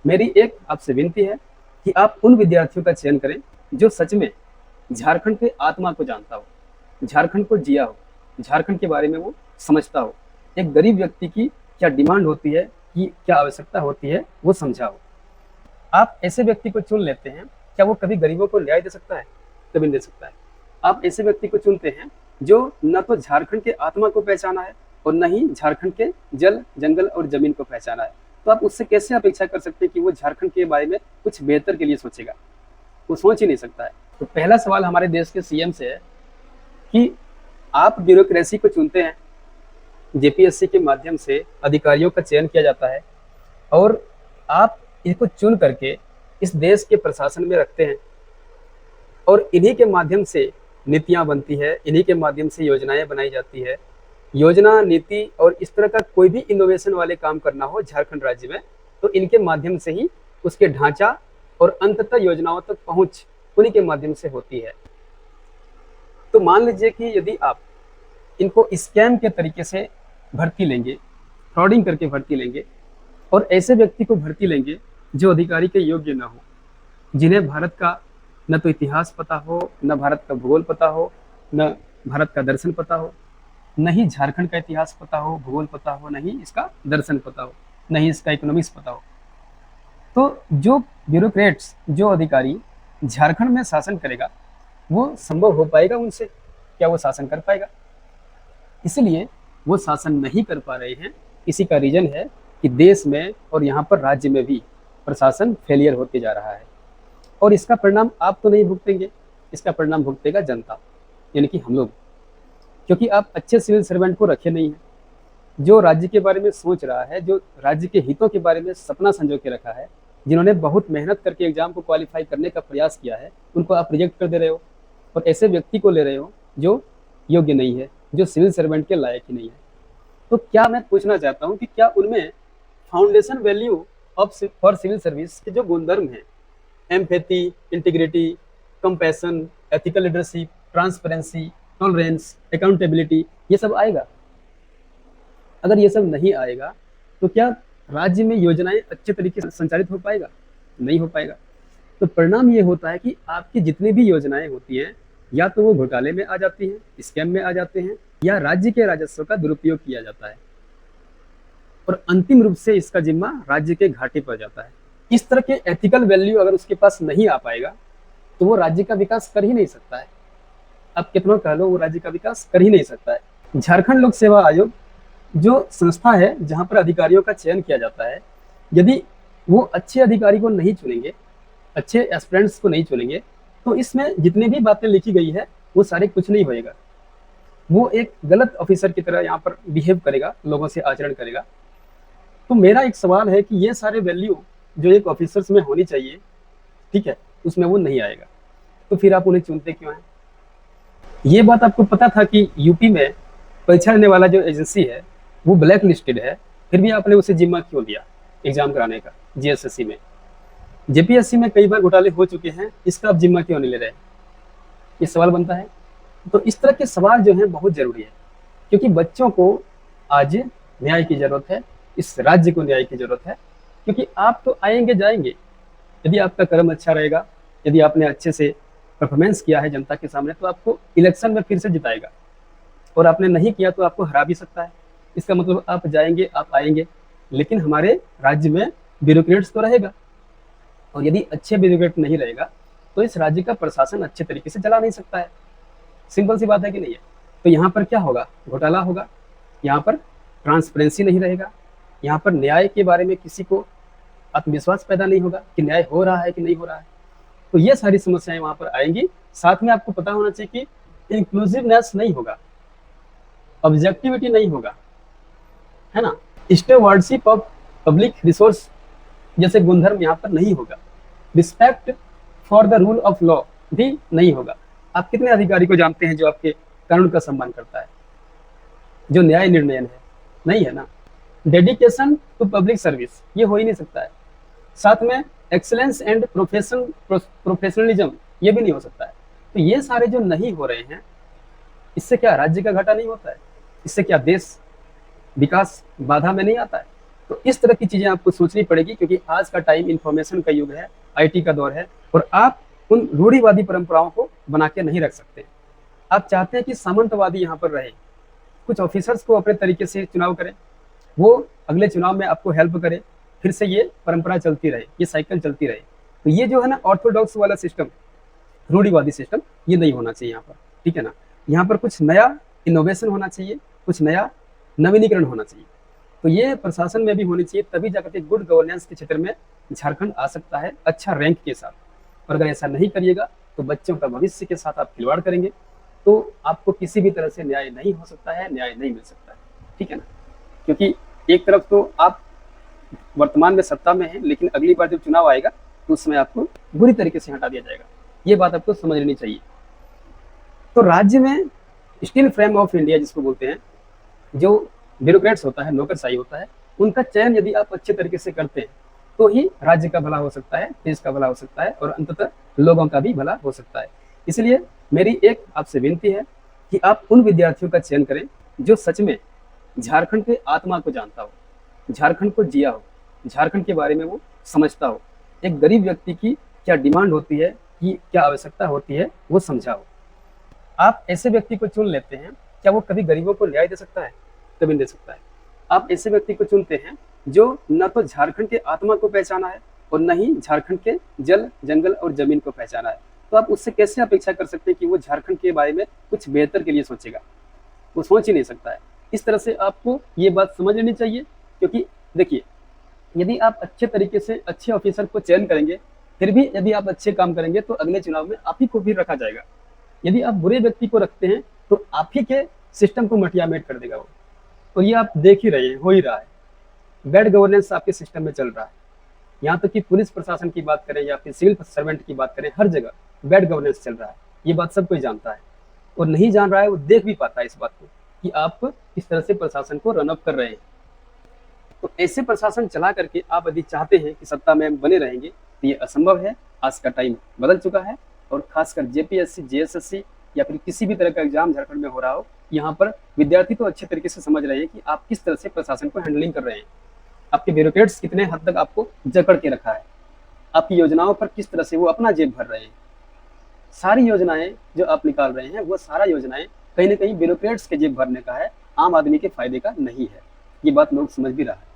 मेरी एक आपसे विनती है कि आप उन विद्यार्थियों का चयन करें जो सच में झारखंड के आत्मा को जानता हो, झारखंड को जिया हो, झारखंड के बारे में वो समझता हो, एक गरीब व्यक्ति की क्या डिमांड होती है, कि क्या आवश्यकता होती है, वो समझा हो। आप ऐसे व्यक्ति को चुन लेते हैं, क्या वो कभी गरीबों को न्याय दे सकता है? कभी नहीं दे सकता है। आप ऐसे व्यक्ति को चुनते हैं जो न तो झारखंड के आत्मा को पहचाना है और न ही झारखंड के जल, जंगल और जमीन को पहचाना है। तो आप उससे कैसे अपेक्षा कर सकते हैं कि वो झारखंड के बारे में कुछ बेहतर के लिए सोचेगा? वो सोच ही नहीं सकता है। तो पहला सवाल हमारे देश के सीएम से है कि आप ब्यूरोक्रेसी को चुनते हैं, जेपीएससी के माध्यम से अधिकारियों का चयन किया जाता है और आप इनको चुन करके इस देश के प्रशासन में रखते हैं और इन्हीं के माध्यम से नीतियां बनती है, इन्हीं के माध्यम से योजनाएं बनाई जाती है। योजना, नीति और इस तरह का कोई भी इनोवेशन वाले काम करना हो झारखंड राज्य में, तो इनके माध्यम से ही उसके ढांचा और अंततः योजनाओं तक पहुंच उन्हीं के माध्यम से होती है। तो मान लीजिए कि यदि आप इनको स्कैम के तरीके से भर्ती लेंगे, फ्रॉडिंग करके भर्ती लेंगे और ऐसे व्यक्ति को भर्ती लेंगे जो अधिकारी के योग्य ना हो, जिन्हें भारत का न तो इतिहास पता हो, न भारत का भूगोल पता हो, न भारत का दर्शन पता हो, न ही झारखंड का इतिहास पता हो, भूगोल पता हो, न ही इसका दर्शन पता हो, न ही इसका इकोनॉमिक्स पता हो। तो जो ब्यूरोक्रेट्स, जो अधिकारी झारखंड में शासन करेगा, वो संभव हो पाएगा उनसे? क्या वो शासन कर पाएगा? इसलिए वो शासन नहीं कर पा रहे हैं। इसी का रीजन है कि देश में और यहाँ पर राज्य में भी प्रशासन फेलियर होते जा रहा है और इसका परिणाम आप तो नहीं भुगतेंगे, इसका परिणाम भुगतेगा जनता, यानी कि हम लोग। क्योंकि आप अच्छे सिविल सर्वेंट को रखे नहीं हैं, जो राज्य के बारे में सोच रहा है, जो राज्य के हितों के बारे में सपना संजो के रखा है, जिन्होंने बहुत मेहनत करके एग्जाम को क्वालिफाई करने का प्रयास किया है, उनको आप रिजेक्ट कर दे रहे हो और ऐसे व्यक्ति को ले रहे हो जो योग्य नहीं है, जो सिविल सर्वेंट के लायक ही नहीं है। तो क्या मैं पूछना चाहता हूँ कि क्या उनमें foundation value of for civil service के जो गुणधर्म हैं, empathy, integrity, compassion, ethical leadership, transparency, tolerance, accountability, ये सब आएगा? अगर ये सब नहीं आएगा तो क्या राज्य में योजनाएं अच्छे तरीके से संचालित हो पाएगा? नहीं हो पाएगा। तो परिणाम ये होता है कि आपकी जितनी भी योजनाएं होती हैं, या तो वो घोटाले में आ जाती हैं, स्कैम में आ जाते हैं, या राज्य के राजस्व का दुरुपयोग किया जाता है और अंतिम रूप से इसका जिम्मा राज्य के घाटे पर जाता है। इस तरह के एथिकल वैल्यू अगर उसके पास नहीं आ पाएगा तो वो राज्य का विकास कर ही नहीं सकता है। आप कितना कह लो, वो राज्य का विकास कर ही नहीं सकता है। झारखंड लोक सेवा आयोग जो संस्था है जहां पर अधिकारियों का चयन किया जाता है, यदि वो अच्छे अधिकारी को नहीं चुनेंगे, अच्छे एस्पिरेंट्स को नहीं चुनेंगे, तो इसमें जितनी भी बातें लिखी गई है वो सारे कुछ नहीं होएगा। वो एक गलत ऑफिसर की तरह यहाँ पर बिहेव करेगा, लोगों से आचरण करेगा। तो मेरा एक सवाल है कि ये सारे वैल्यू जो एक ऑफिसर्स में होनी चाहिए, ठीक है, उसमें वो नहीं आएगा, तो फिर आप उन्हें चुनते क्यों हैं? ये बात आपको पता था कि यूपी में परीक्षा लेने वाला जो एजेंसी है वो ब्लैक लिस्टेड है, फिर भी आपने उसे जिम्मा क्यों दिया एग्जाम कराने का? जीएसएससी में, जेपीएससी में कई बार घोटाले हो चुके हैं, इसका आप जिम्मा क्यों नहीं ले रहे? ये सवाल बनता है। तो इस तरह के सवाल जो है बहुत जरूरी है, क्योंकि बच्चों को आज न्याय की जरूरत है, इस राज्य को न्याय की जरूरत है। क्योंकि आप तो आएंगे जाएंगे, यदि आपका कर्म अच्छा रहेगा, यदि आपने अच्छे से परफॉर्मेंस किया है जनता के सामने, तो आपको इलेक्शन में फिर से जिताएगा, और आपने नहीं किया तो आपको हरा भी सकता है। इसका मतलब आप जाएंगे, आप आएंगे, लेकिन हमारे राज्य में ब्यूरोक्रेट्स तो रहेगा, और यदि अच्छे ब्यूरोक्रेट नहीं रहेगा तो इस राज्य का प्रशासन अच्छे तरीके से चला नहीं सकता है। सिंपल सी बात है कि नहीं है? तो यहाँ पर क्या होगा? घोटाला होगा, यहाँ पर ट्रांसपेरेंसी नहीं रहेगा, यहाँ पर न्याय के बारे में किसी को आत्मविश्वास पैदा नहीं होगा कि न्याय हो रहा है कि नहीं हो रहा है। तो ये सारी समस्याएं वहां पर आएंगी। साथ में आपको पता होना चाहिए कि इंक्लूसिवनेस नहीं होगा, ऑब्जेक्टिविटी नहीं होगा, है ना, स्टेवर्डशिप ऑफ पब्लिक रिसोर्स जैसे गुणधर्म यहाँ पर नहीं होगा, respect for the rule of law भी नहीं होगा। आप कितने अधिकारी को जानते हैं जो आपके कानून का सम्मान करता है, जो न्याय निर्णयन है? नहीं है ना। डेडिकेशन टू पब्लिक सर्विस, ये हो ही नहीं सकता है। साथ में एक्सीलेंस एंड प्रोफेशनलिज्म, ये भी नहीं हो सकता है। तो ये सारे जो नहीं हो रहे हैं, इससे क्या राज्य का घाटा नहीं होता है? इससे क्या देश विकास बाधा में नहीं आता है? तो इस तरह की चीज़ें आपको सोचनी पड़ेगी, क्योंकि आज का टाइम इंफॉर्मेशन का युग है, आईटी का दौर है, और आप उन रूढ़िवादी परंपराओं को बना के नहीं रख सकते। आप चाहते हैं कि सामंतवादी यहाँ पर रहे, कुछ ऑफिसर्स को अपने तरीके से चुनाव करें, वो अगले चुनाव में आपको हेल्प करे, फिर से ये परंपरा चलती रहे, ये साइकिल चलती रहे। तो ये जो है ना ऑर्थोडॉक्स वाला सिस्टम, रूढ़िवादी सिस्टम, ये नहीं होना चाहिए यहाँ पर, ठीक है ना। यहाँ पर कुछ नया इनोवेशन होना चाहिए, कुछ नया नवीनीकरण होना चाहिए। तो ये प्रशासन में भी होनी चाहिए, तभी जाकर के गुड गवर्नेंस के क्षेत्र में झारखंड आ सकता है अच्छा रैंक के साथ। और अगर ऐसा नहीं करिएगा तो बच्चों का भविष्य के साथ आप खिलवाड़ करेंगे, तो आपको किसी भी तरह से न्याय नहीं हो सकता है, न्याय नहीं मिल सकता है, ठीक है ना। क्योंकि एक तरफ तो आप वर्तमान में सत्ता में हैं, लेकिन अगली बार जब चुनाव आएगा तो उसमें आपको बुरी तरीके से हटा दिया जाएगा। ये बात आपको समझ लेनी चाहिए। तो राज्य में स्टील फ्रेम ऑफ इंडिया जिसको बोलते हैं, जो ब्यूरोक्रेट्स होता है, नौकरशाही होता है, उनका चयन यदि आप अच्छे तरीके से करते हैं तो ही राज्य का भला हो सकता है, देश का भला हो सकता है, और अंततः लोगों का भी भला हो सकता है। इसलिए मेरी एक आपसे विनती है कि आप उन विद्यार्थियों का चयन करें जो सच में झारखंड के आत्मा को जानता हो, झारखंड को जिया हो, झारखंड के बारे में वो समझता हो, एक गरीब व्यक्ति की क्या डिमांड होती है, कि क्या आवश्यकता होती है, वो समझा हो। आप ऐसे व्यक्ति को चुन लेते हैं, क्या वो कभी गरीबों को न्याय दे सकता है? कभी नहीं दे सकता है। आप ऐसे व्यक्ति को चुनते हैं जो न तो झारखंड के आत्मा को पहचाना है और न ही झारखंड के जल, जंगल और जमीन को पहचाना है। तो आप उससे कैसे अपेक्षा कर सकते हैं कि वो झारखंड के बारे में कुछ बेहतर के लिए सोचेगा? वो सोच ही नहीं सकता है। इस तरह से आपको ये बात समझ लेनी चाहिए, क्योंकि देखिए, यदि आप अच्छे तरीके से अच्छे ऑफिसर को चयन करेंगे, फिर भी यदि आप अच्छे काम करेंगे तो अगले चुनाव में आप ही को भी रखा जाएगा। यदि आप बुरे व्यक्ति को रखते हैं तो आप ही के सिस्टम को मटियामेट कर देगा वो। तो ये आप देख ही रहे हैं, हो ही रहा है। बैड गवर्नेंस आपके सिस्टम में चल रहा है। यहाँ तक कि पुलिस प्रशासन की बात करें या फिर सिविल सर्वेंट की बात करें, हर जगह बैड गवर्नेंस चल रहा है। ये बात सब कोई जानता है, और नहीं जान रहा है वो देख भी पाता है इस बात को कि आप किस तरह से प्रशासन को रन अप कर रहे हैं। तो ऐसे प्रशासन चला करके आप यदि चाहते हैं कि सत्ता में बने रहेंगे तो ये असंभव है। आज का टाइम बदल चुका है, और खासकर जेपीएससी, जेएसएससी या फिर किसी भी तरह का एग्जाम झारखंड में हो रहा हो, यहाँ पर विद्यार्थी तो अच्छे तरीके से समझ रहे हैं कि आप किस तरह से प्रशासन को हैंडलिंग कर रहे हैं, आपके ब्यूरोक्रेट्स कितने हद तक आपको जकड़ के रखा है, आपकी योजनाओं पर किस तरह से वो अपना जेब भर रहे हैं। सारी योजनाएं जो आप निकाल रहे हैं, वो सारा योजनाएं कहीं ना कहीं ब्यूरोक्रेट्स के जेब भरने का है, आम आदमी के फायदे का नहीं है। ये बात लोग समझ भी रहा है।